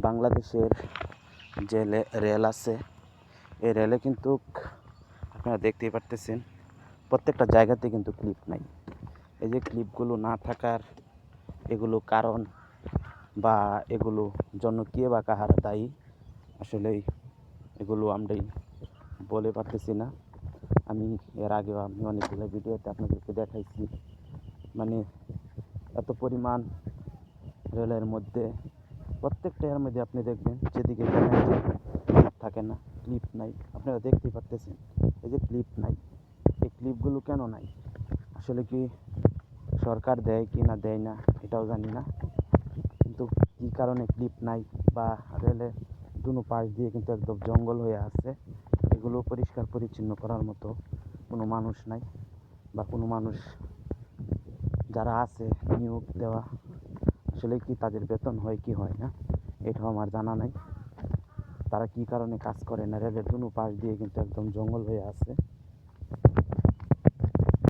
বাংলাদেশের যে রেল আছে, এই রেলে কিন্তু আপনারা দেখতেই পারতেছেন প্রত্যেকটা জায়গাতে কিন্তু ক্লিপ নাই। এই যে ক্লিপগুলো না থাকার এগুলো কারণ বা এগুলো জন্য কে বা কাহারা দায়ী, আসলেই এগুলো আমরাই বলে পারতেছি না। আমি এর আগেও অনেকগুলো ভিডিওতে আপনাদেরকে দেখাইছি, মানে এত পরিমাণ রেলের মধ্যে প্রত্যেকটার মধ্যে আপনি দেখবেন যেদিকে ক্লিপ থাকে না, ক্লিপ নাই। আপনারা দেখতেই পারতেছেন এই যে ক্লিপ নাই, এই ক্লিপগুলো কেন নাই? আসলে কি সরকার দেয় কি না দেয় না এটাও জানি না, কিন্তু কী কারণে ক্লিপ নাই বা রেলের দুনো পাশ দিয়ে কিন্তু একদম জঙ্গল হয়ে আছে, এগুলো পরিষ্কার পরিচ্ছন্ন করার মতো কোনো মানুষ নাই বা কোনো মানুষ যারা আছে নিয়োগ দেওয়া, আসলে কি তাদের বেতন হয় কি হয় না এটাও আমার জানা নাই। তারা কি কারণে কাজ করে না? রেলের দুনো পাশ দিয়ে কিন্তু একদম জঙ্গল হয়ে আছে।